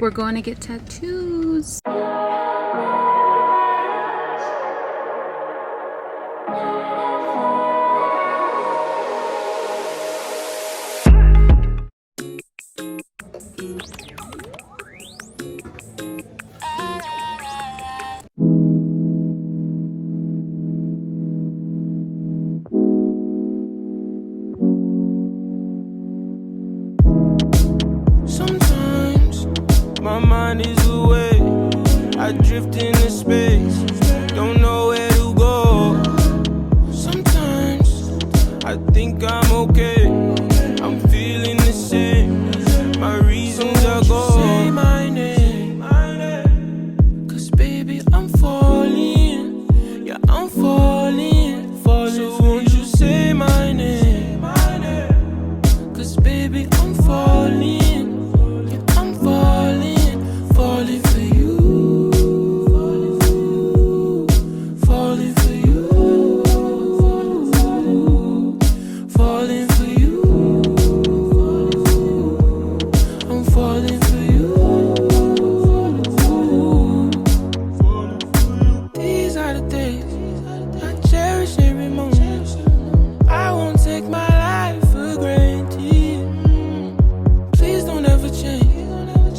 We're going to get tattoos. My mind is away, I drift into space, don't know where to go. Sometimes I think I'm okay, I'm feeling the same, my reasons are gone. Say my name, cause baby I'm falling, yeah I'm falling, falling. So won't you say my name, cause baby I'm falling. Falling for you, falling for you, falling for you, I'm falling for you. These are the days I cherish every moment. I won't take my life for granted. Please don't ever change.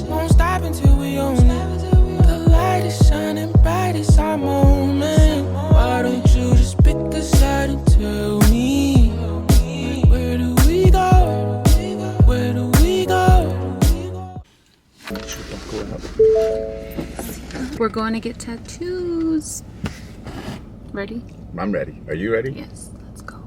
Won't stop until we own it. The light is shining bright, it's our moment. Why don't you just pick a side and tell me, where do we go? Where do we go? We're going to get tattoos. Ready? I'm ready. Are you ready? Yes, let's go.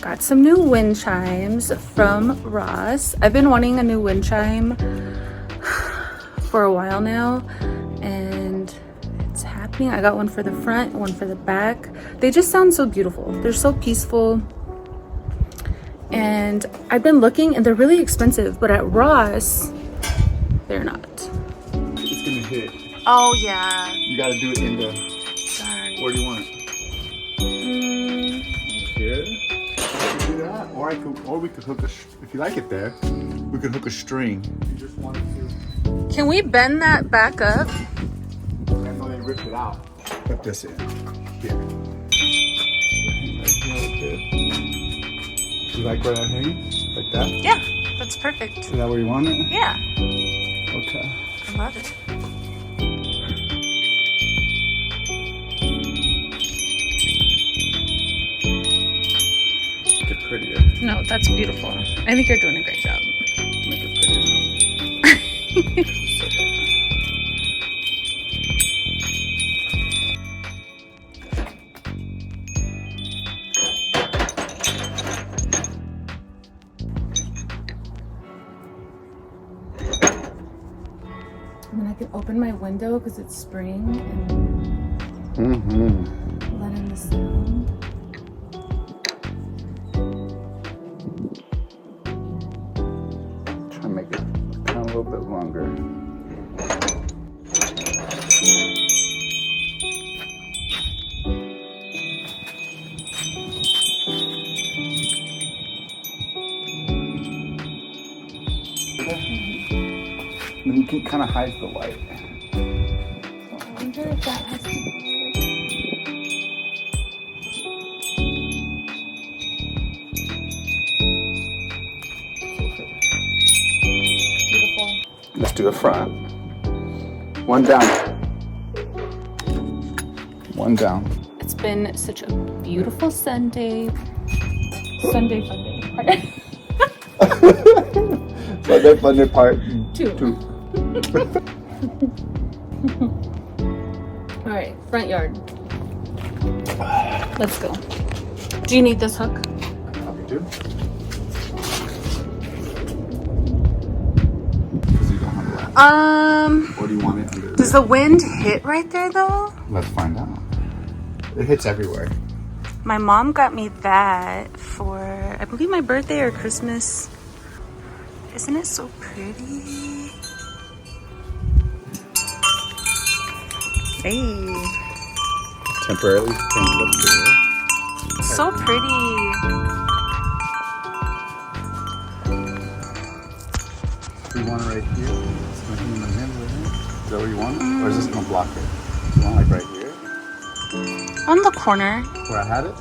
Got some new wind chimes from Ross. I've been wanting a new wind chime for a while now, and it's happening. I got one for the front, one for the back. They just sound so beautiful. They're so peaceful. And I've been looking, and they're really expensive, but at Ross, they're not. It's gonna hit. Oh, yeah. You gotta do it in the... Sorry. Where do you want it? we could hook if you like it there, we could hook a string. You just wanted to. Can we bend that back up? I know they ripped it out. Put this in. Here. You like where that hangs? Like that? Yeah, that's perfect. Is that where you want it? Yeah, Okay. I love it. Make it prettier. No, that's beautiful. I think you're doing a great job. Make it prettier now. And then I can open my window because it's spring and let in the sound. Try to make it kind of a little bit longer. Then you can kind of hide the light. I wonder if that has to be beautiful. Let's do the front. One down. One down. It's been such a beautiful Sunday. Sunday fun day. Sunday fun day part Two. 2. All right, front yard. Let's go. Do you need this hook? Probably do. Because you don't have that. Or do you want it under Does the wind hit right there though? Let's find out. It hits everywhere. My mom got me that for, I believe, my birthday or Christmas. Isn't it so pretty? Hey. Temporarily change up to it. So pretty. Do you want it right here? It's going in the middle of it. Is that what you want? Or is this going to block it? Do you want like right here? On the corner. Where I had it?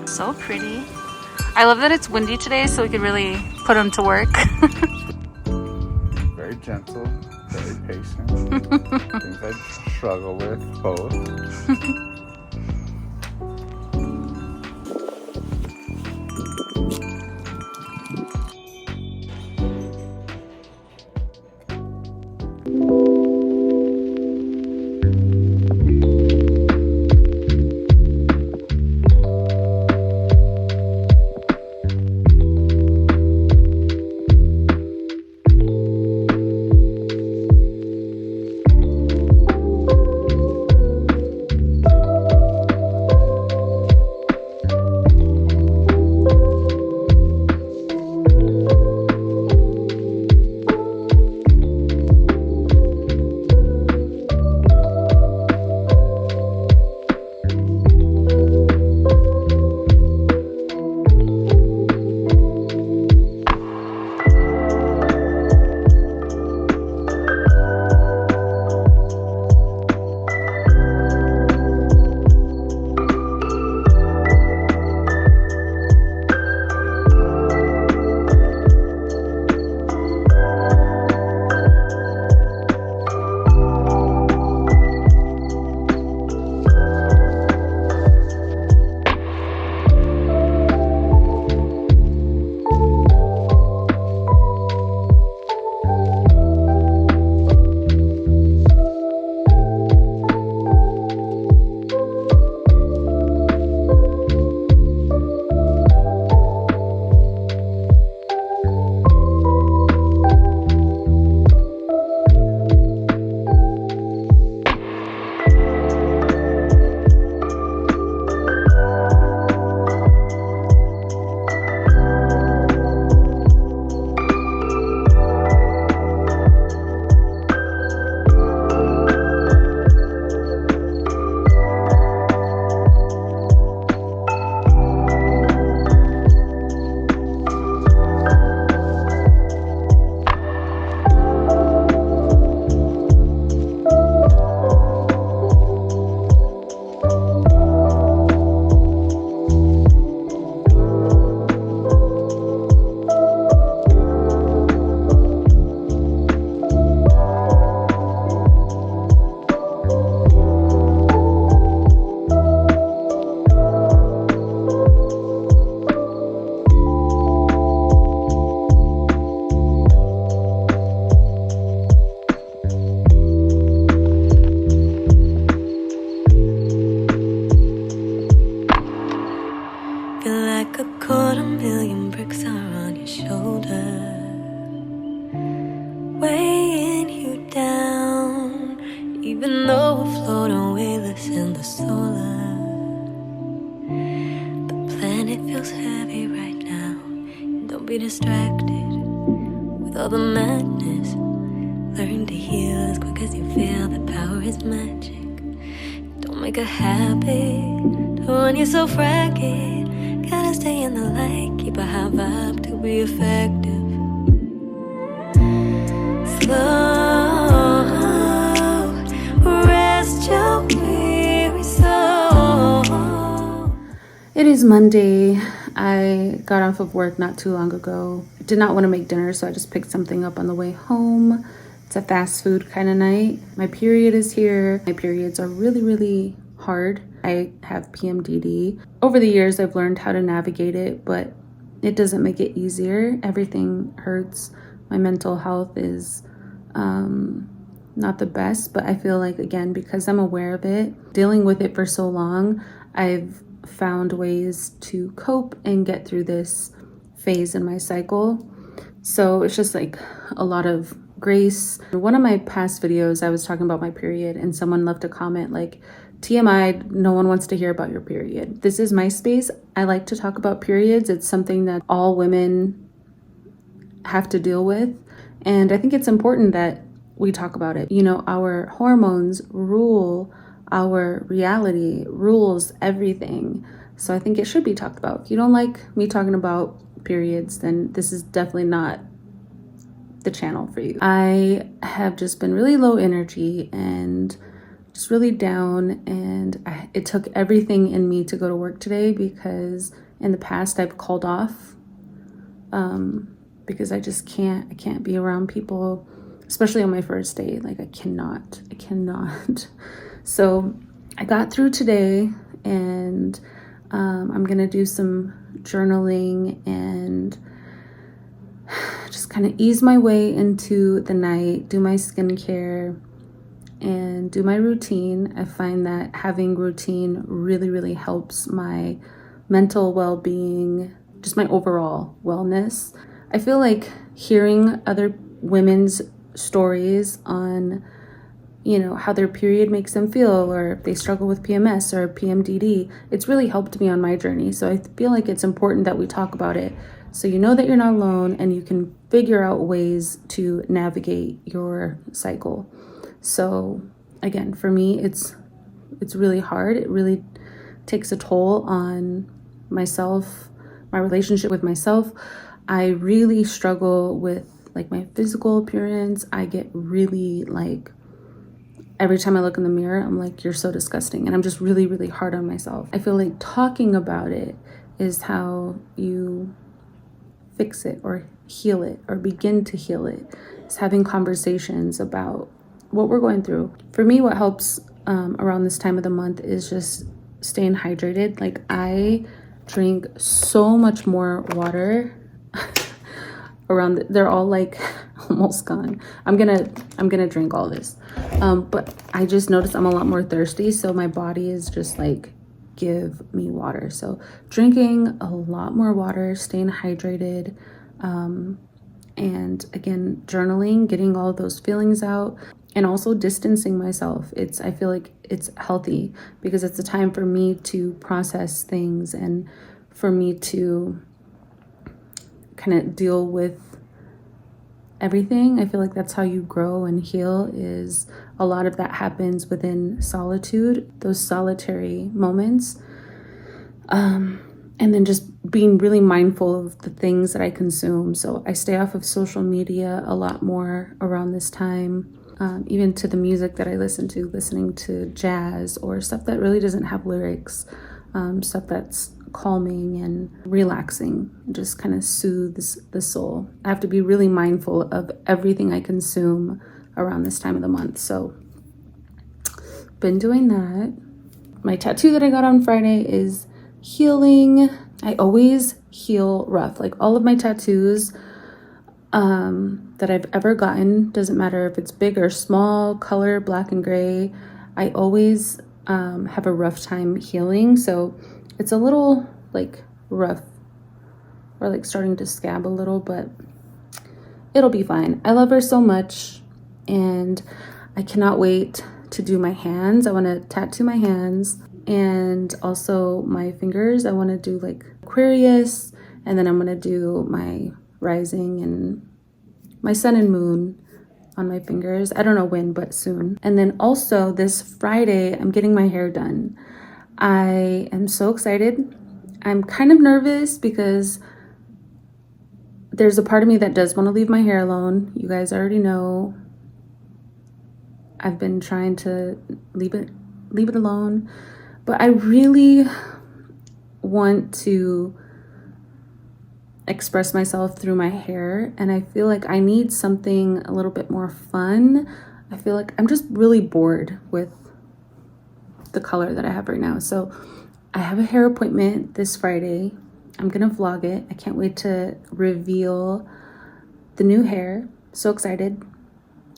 So pretty. I love that it's windy today, so we could really put them to work. Very gentle, very patient. Things I struggle with, both. like 250,000 bricks are on your shoulder, weighing you down, even though we're floating weightless in the solar. The planet feels heavy right now. Don't be distracted with all the madness. Learn to heal as quick as you feel. The power is magic. Don't make a habit when you're so fragile. Gotta stay in the light, keep a high vibe to be effective. Slow, rest your weary soul. It is Monday. I got off of work not too long ago. Did not want to make dinner, so I just picked something up on the way home. It's a fast food kind of night. My period is here. My periods are really, really hard. I have Pmdd. Over the years, I've learned how to navigate it, but it doesn't make it easier. Everything hurts. My mental health is not the best, but I feel like, again, because I'm aware of it, dealing with it for so long, I've found ways to cope and get through this phase in my cycle. So it's just like a lot of grace. In one of my past videos, I was talking about my period and someone left a comment like, TMI, no one wants to hear about your period. This is my space. I like to talk about periods. It's something that all women have to deal with. And I think it's important that we talk about it. You know, our hormones rule our reality, rules everything. So I think it should be talked about. If you don't like me talking about periods, then this is definitely not the channel for you. I have just been really low energy and just really down, and it took everything in me to go to work today, because in the past I've called off because I just can't be around people, especially on my first day. Like I cannot. So I got through today, and I'm gonna do some journaling and just kind of ease my way into the night, do my skincare and do my routine. I find that having routine really, really helps my mental well-being, just my overall wellness. I feel like hearing other women's stories on, you know, how their period makes them feel, or if they struggle with PMS or Pmdd, it's really helped me on my journey. So I feel like it's important that we talk about it, so you know that you're not alone and you can figure out ways to navigate your cycle. So again, for me, it's really hard. It really takes a toll on myself, my relationship with myself. I really struggle with like my physical appearance. I get really like, every time I look in the mirror, I'm like, you're so disgusting. And I'm just really, really hard on myself. I feel like talking about it is how you fix it or heal it or begin to heal it. It's having conversations about what we're going through. For me, what helps around this time of the month is just staying hydrated. Like I drink so much more water around they're all like almost gone. I'm gonna drink all this, but I just noticed I'm a lot more thirsty, so my body is just like, give me water. So drinking a lot more water, staying hydrated, and again, journaling, getting all those feelings out, and also distancing myself. I feel like it's healthy, because it's a time for me to process things and for me to kind of deal with everything. I feel like that's how you grow and heal, is a lot of that happens within solitude, those solitary moments. And then just being really mindful of the things that I consume. So I stay off of social media a lot more around this time, even to the music that I listen to, listening to jazz or stuff that really doesn't have lyrics, stuff that's calming and relaxing, just kind of soothes the soul. I have to be really mindful of everything I consume around this time of the month. So been doing that. My tattoo that I got on Friday is healing. I always heal rough. Like all of my tattoos that I've ever gotten, doesn't matter if it's big or small, color, black and gray, I always have a rough time healing. So it's a little like rough or like starting to scab a little, but it'll be fine. I love her so much, and I cannot wait to do my hands. I want to tattoo my hands and also my fingers. I want to do like Aquarius, and then I'm going to do my rising and my sun and moon on my fingers. I don't know when, but soon. And then also this Friday, I'm getting my hair done. I am so excited. I'm kind of nervous because there's a part of me that does want to leave my hair alone. You guys already know I've been trying to leave it alone, but I really want to express myself through my hair, and I feel like I need something a little bit more fun. I feel like I'm just really bored with the color that I have right now. So I have a hair appointment this Friday. I'm gonna vlog it. I can't wait to reveal the new hair. So excited.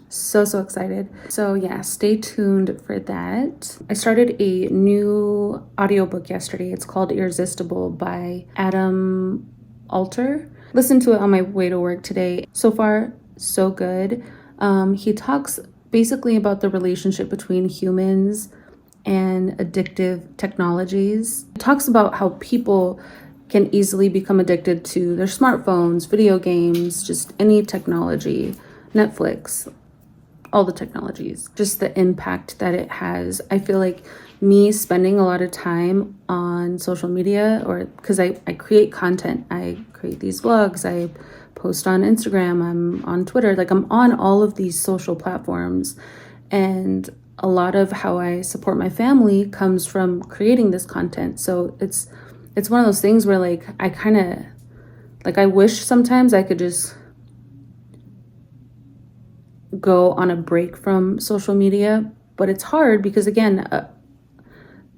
So excited. So yeah, stay tuned for that. I started a new audiobook yesterday. It's called Irresistible by Adam Alter. Listened to it on my way to work today. So far, so good. He talks basically about the relationship between humans and addictive technologies. He talks about how people can easily become addicted to their smartphones, video games, just any technology, Netflix, all the technologies, just the impact that it has. I feel like me spending a lot of time on social media, or because I create content, I create these vlogs, I post on Instagram, I'm on Twitter, like I'm on all of these social platforms, and a lot of how I support my family comes from creating this content. So it's one of those things where like I kind of like, I wish sometimes I could just go on a break from social media, but it's hard because again,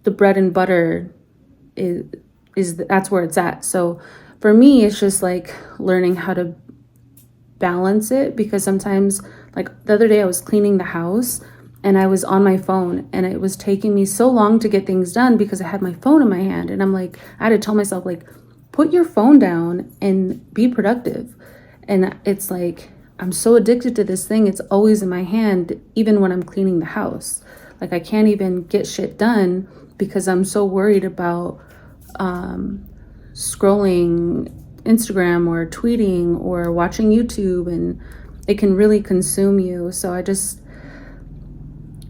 the bread and butter is that's where it's at. So for me, it's just like learning how to balance it, because sometimes, like the other day I was cleaning the house and I was on my phone, and it was taking me so long to get things done because I had my phone in my hand, and I'm like, I had to tell myself like, put your phone down and be productive. And it's like, I'm so addicted to this thing. It's always in my hand, even when I'm cleaning the house. Like I can't even get shit done because I'm so worried about scrolling Instagram or tweeting or watching YouTube, and it can really consume you. So I just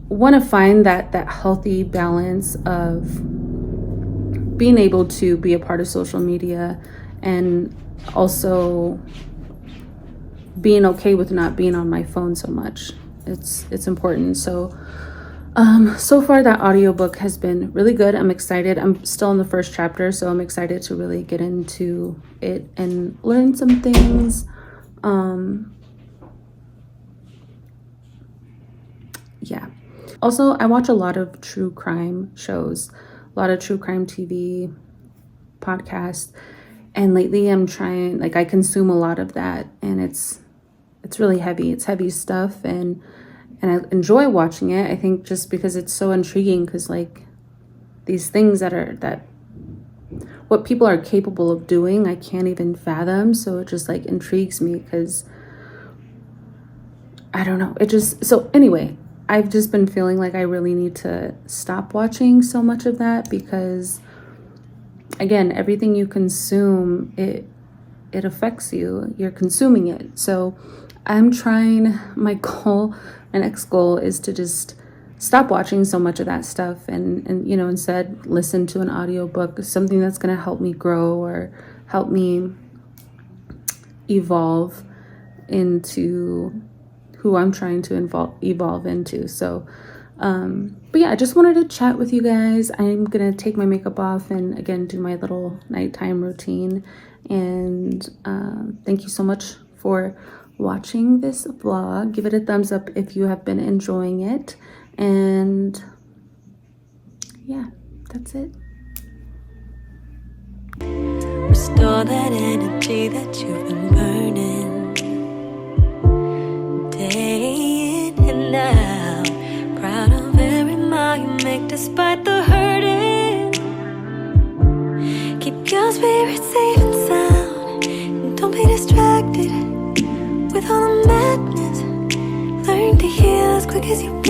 want to find that healthy balance of being able to be a part of social media and also being okay with not being on my phone so much. It's important. So so far that audiobook has been really good. I'm excited. I'm still in the first chapter, so I'm excited to really get into it and learn some things. Yeah. Also, I watch a lot of true crime shows, a lot of true crime TV, podcasts, and lately I'm trying, like I consume a lot of that, and it's really heavy. It's heavy stuff, and I enjoy watching it. I think just because it's so intriguing, because like these things that what people are capable of doing, I can't even fathom. So it just like intrigues me, because I don't know. It just, so anyway, I've just been feeling like I really need to stop watching so much of that, because again, everything you consume, it affects you. You're consuming it. So I'm trying, my next goal is to just stop watching so much of that stuff, and you know, instead listen to an audiobook, something that's going to help me grow or help me evolve into who I'm trying to evolve into. So but yeah, I just wanted to chat with you guys. I'm gonna take my makeup off and again do my little nighttime routine, and thank you so much for watching this vlog. Give it a thumbs up if you have been enjoying it, and yeah, that's it. Restore that energy that you've been burning day in and out. Proud of every mile you make despite the hurting. Keep your spirit safe and sound, and don't be distracted with all the madness. Learn to heal as quick as you